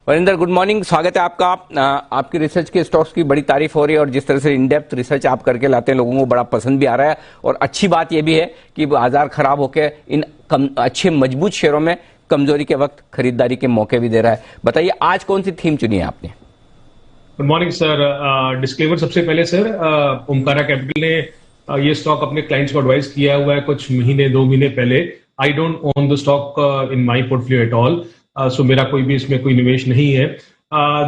Varinder, good morning. स्वागत है आपका। आपकी रिसर्च के स्टॉक्स की बड़ी तारीफ हो रही है और जिस तरह से इन डेप्थ रिसर्च आप करके लाते हैं लोगों को बड़ा पसंद भी आ रहा है। और अच्छी बात यह भी है कि बाजार खराब होकर इन अच्छे मजबूत शेयरों में कमजोरी के वक्त खरीदारी के मौके भी दे रहा है। बताइए आज कौन सी थीम चुनी है आपने? Good morning sir. डिस्क्लेमर सबसे पहले सर, ओमकारा कैपिटल ने ये स्टॉक अपने क्लाइंट्स को एडवाइस किया हुआ है कुछ महीने 2 महीने पहले। I don't own the stock in my portfolio at all, so मेरा कोई भी इसमें कोई निवेश नहीं है।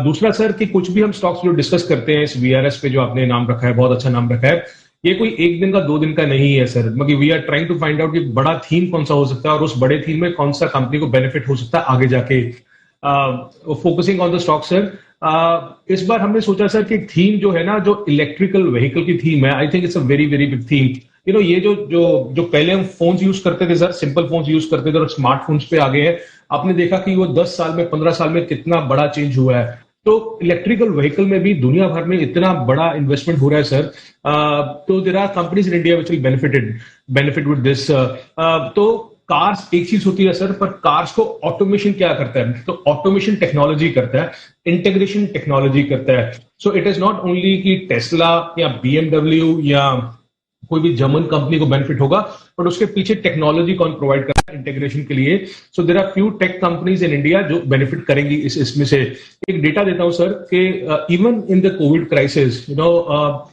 दूसरा सर कि कुछ भी हम स्टॉक्स जो डिस्कस करते हैं इस वीआरएस पे जो आपने नाम रखा है, बहुत अच्छा नाम रखा है, ये कोई एक दिन का 2 दिन का नहीं है सर। मतलब we are trying to find out कि बड़ा थीम कौन सा हो सकता है और उस बड़े थीम में कौन सा कंपनी को बेनिफिट हो सकता है आगे जाके। Focusing on the stock sir, इस बार हमने सोचा सर कि थीम जो है ना, जो इलेक्ट्रिकल व्हीकल की थीम है, I think it's a very very big theme. You know, ये जो जो जो पहले हम फोन्स यूज करते थे सर, सिंपल फोन्स यूज करते थे और स्मार्टफोन्स पे आ गए हैं। आपने देखा कि वो 10 साल में 15 साल में कितना बड़ा चेंज हुआ है। तो इलेक्ट्रिकल व्हीकल में भी दुनिया भर में इतना बड़ा इन्वेस्टमेंट हो रहा है सर। तो there are companies in India which will benefit with this. तो कार्स एक चीज होती है सर, पर कार्स को ऑटोमेशन क्या करता है? तो ऑटोमेशन टेक्नोलॉजी करता है, इंटीग्रेशन टेक्नोलॉजी करता है। So it is not only कि टेस्ला या बीएमडब्ल्यू या कोई भी जर्मन कंपनी को बेनिफिट होगा, बट उसके पीछे टेक्नोलॉजी कौन प्रोवाइड कर रहा है इंटीग्रेशन के लिए। So there are few tech companies in India जो बेनिफिट करेंगी इसमें से। एक डेटा देता हूं सर कि even in the covid crisis, you know,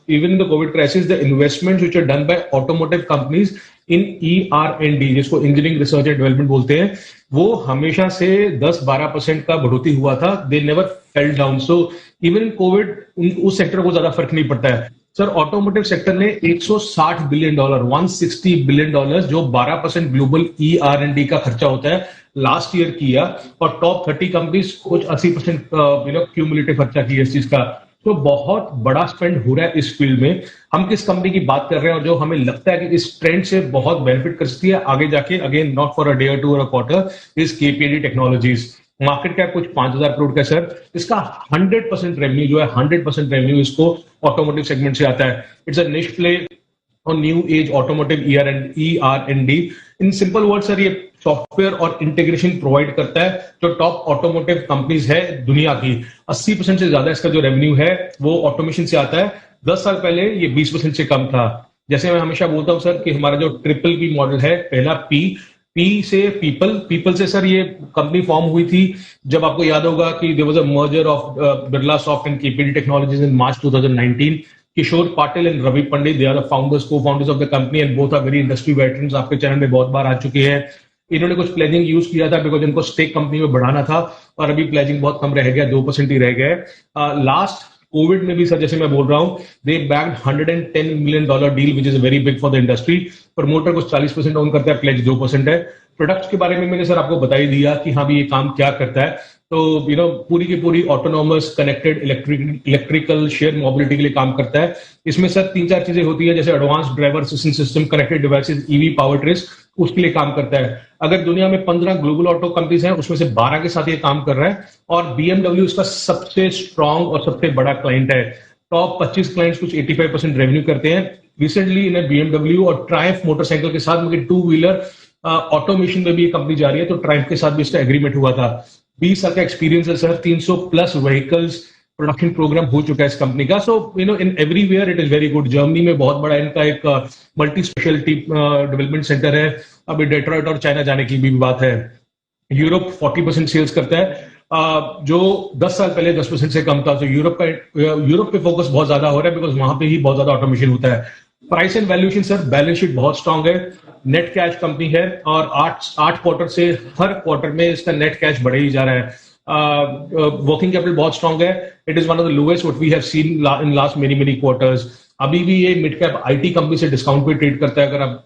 even in the covid crisis the investments which are done by automotive companies in ER&D, जिसको engineering research and development बोलते हैं, वो हमेशा से 10-12% का बढ़ोतरी हुआ था। They never fell down. So even in Covid उस सेक्टर को ज्यादा फर्क नहीं पड़ता है सर। ऑटोमोटिव सेक्टर ने $160 बिलियन, $160 बिलियन, जो 12% ग्लोबल ER&D का खर्चा होता है, लास्ट ईयर किया। और टॉप 30 कंपनीज कुछ 80% क्यूमुलेटिव खर्चा किया इस चीज का। तो बहुत बड़ा स्पेंड हो रहा है इस फील्ड में। हम किस कंपनी की बात कर रहे हैं और जो हमें लगता है कि इस ट्रेंड से बहुत बेनिफिट कर सकती है आगे जाके, again not for a day और 2 और a quarter, is KPAD technologies. Market cap कुछ 5,000 करोड़ का सर। इसका 100% रेवेन्यू जो है, 100% रेवेन्यू इसको ऑटोमोटिव सेगमेंट से आता है। इट्स अ निश प्ले और new age automotive ER&D। In simple word sir, ये सॉफ्टवेयर और इंटीग्रेशन प्रोवाइड करता है जो टॉप ऑटोमोटिव कंपनीज है दुनिया की। 80% से ज्यादा इसका जो रेवेन्यू है वो ऑटोमेशन से आता है। 10 साल पहले ये 20% से कम था। जैसे मैं हमेशा बोलता हूं सर कि हमारा जो ट्रिपल P मॉडल है, पहला पी से पीपल से सर, ये कंपनी फॉर्म हुई थी जब आपको याद होगा कि there was a merger of Birla soft and KPD technologies in March 2019। Kishore Patil and Ravi Pandit, they are the founders, cofounders of the company, and both are very industry veterans. आपके चैनल में बहुत बार आ चुके हैं। इन्होंने कुछ प्लेजिंग यूज किया था बिकॉज इनको स्टेक कंपनी में बढ़ाना था, और अभी प्लेजिंग बहुत कम रह गया, 2% ही रह गया। लास्ट कोविड में भी सर, जैसे मैं बोल रहा हूं, they bagged $110 million deal which is very big for the industry. Promoter कुछ 40% ओन करता है, प्लेज 2% है। प्रोडक्ट्स के बारे में मैंने सर आपको बता ही दिया कि हाँ भी ये काम क्या करता है। तो यू नो, पूरी की पूरी autonomous connected electrical share mobility के लिए काम करता है। इसमें सर 3-4 चीजें होती है, जैसे advance driver assistant system, connected devices, EV power trace, उसके लिए काम करता है। अगर दुनिया में 15 ग्लोबल ऑटो कंपनीज हैं, उसमें से 12 के साथ ये काम कर रहा है, और बीएमडब्ल्यू इसका सबसे स्ट्रॉन्ग और सबसे बड़ा क्लाइंट है। टॉप 25 क्लाइंट्स कुछ 85% रेवेन्यू करते हैं। रिसेंटली इन्हें बीएमडब्ल्यू और ट्रायम्फ मोटरसाइकिल के साथ, मगर 2 व्हीलर ऑटोमेशन में भी ये कंपनी जा रही है, तो ट्रायम्फ के साथ भी इसका एग्रीमेंट हुआ था। 20 साल का एक्सपीरियंस है सर, 300+ व्हीकल्स प्रोडक्शन प्रोग्राम हो चुका है इस कंपनी का। So you know, in everywhere it is very good. Germany में बहुत बड़ा इनका एक मल्टी स्पेशलिटी डेवलपमेंट सेंटर है। अभी डेट्रॉइट और चाइना जाने की भी बात है। यूरोप 40% सेल्स करता है, जो 10 साल पहले 10% से कम था। तो यूरोप पे फोकस बहुत ज्यादा हो रहा है बिकॉज वहां पे ही बहुत ज्यादा ऑटोमेशन होता है। Price and valuation sir, balance sheet बहुत स्ट्रांग है, नेट कैश कंपनी है, और 8 क्वार्टर से हर क्वार्टर में इसका नेट कैश बढ़े ही जा रहा है। वर्किंग कैपिटल बहुत स्ट्रांग है। It is one of the lowest what we have seen in last many quarters. अभी भी ये मिड कैप आईटी कंपनी से डिस्काउंट पे ट्रेड करता है। अगर आप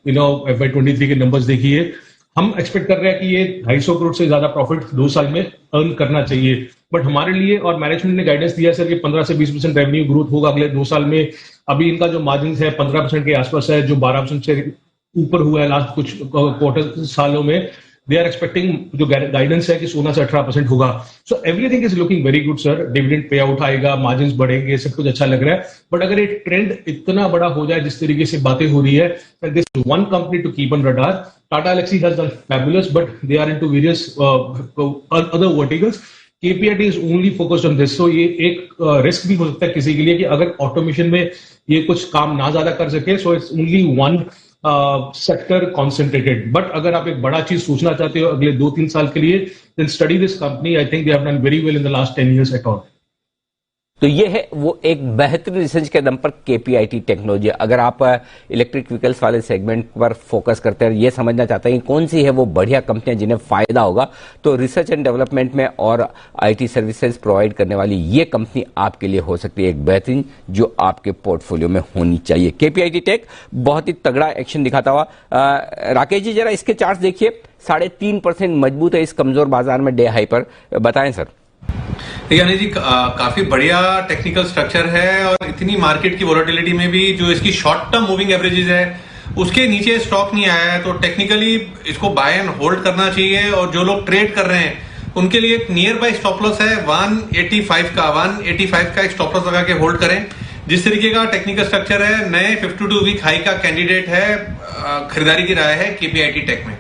FY23 के नंबर्स देखिए, हम एक्सपेक्ट कर रहे हैं कि ये 250 करोड़ से ज्यादा प्रॉफिट 2 साल में अर्न करना चाहिए। बट हमारे लिए, और मैनेजमेंट ने गाइडेंस दिया सर कि 15 से 20% रेवेन्यू ग्रोथ होगा अगले 2 साल में। अभी इनका जो मार्जिन है 15% के आसपास है, जो 12% से ऊपर हुआ है लास्ट कुछ क्वार्टर सालों में। दे आर एक्सपेक्टिंग, जो गाइडेंस है कि 16 से 18% होगा। So everything is looking very good sir. Dividend pay out आएगा, मार्जिन बढ़ेंगे, सब कुछ अच्छा लग रहा है। बट अगर एक ट्रेंड इतना बड़ा हो जाए जिस तरीके से बातें हो रही है, this one company to keep on radar. Tata Elxsi has done fabulous, but they are into various other verticals. KPIT is only focused on this. So ये एक रिस्क भी हो सकता है किसी के लिए कि अगर ऑटोमेशन में ये कुछ काम ना ज्यादा कर सके. So it's only one sector concentrated. But अगर आप एक बड़ा चीज सोचना चाहते हो अगले 2-3 साल के लिए, then study this company. I think they have done very well in the last 10 years at all. तो ये है वो एक बेहतरीन रिसर्च के दम पर केपीआईटी टेक्नोलॉजी. अगर आप इलेक्ट्रिक व्हीकल्स वाले सेगमेंट पर फोकस करते हैं और ये समझना चाहते हैं कि कौन सी है वो बढ़िया कंपनियां जिन्हें फायदा होगा, तो रिसर्च एंड डेवलपमेंट में और आईटी सर्विसेज प्रोवाइड करने वाली ये कंपनी आपके लिए हो सकती है एक बेहतरीन, जो आपके पोर्टफोलियो में होनी चाहिए. केपीआईटी टेक बहुत ही तगड़ा एक्शन दिखाता हुआ. राकेश जी जरा इसके चार्ट देखिए, 3.5% मजबूत है इस कमजोर बाजार में डे हाई पर. बताएं सर. यानी जी काफी बढ़िया टेक्निकल स्ट्रक्चर है और इतनी मार्केट की वोलेटिलिटी में भी जो इसकी शॉर्ट टर्म मूविंग एवरेजेस है उसके नीचे स्टॉक नहीं आया है, तो टेक्निकली इसको बाय एंड होल्ड करना चाहिए. और जो लोग ट्रेड कर रहे हैं उनके लिए एक नियर बाय स्टॉप लॉस है 185 का एक स्टॉप लॉस लगा के होल्ड करें. जिस तरीके का टेक्निकल स्ट्रक्चर है, नए 52 वीक हाई का कैंडिडेट है. खरीदारी की राय है केपीआईटी टेक में.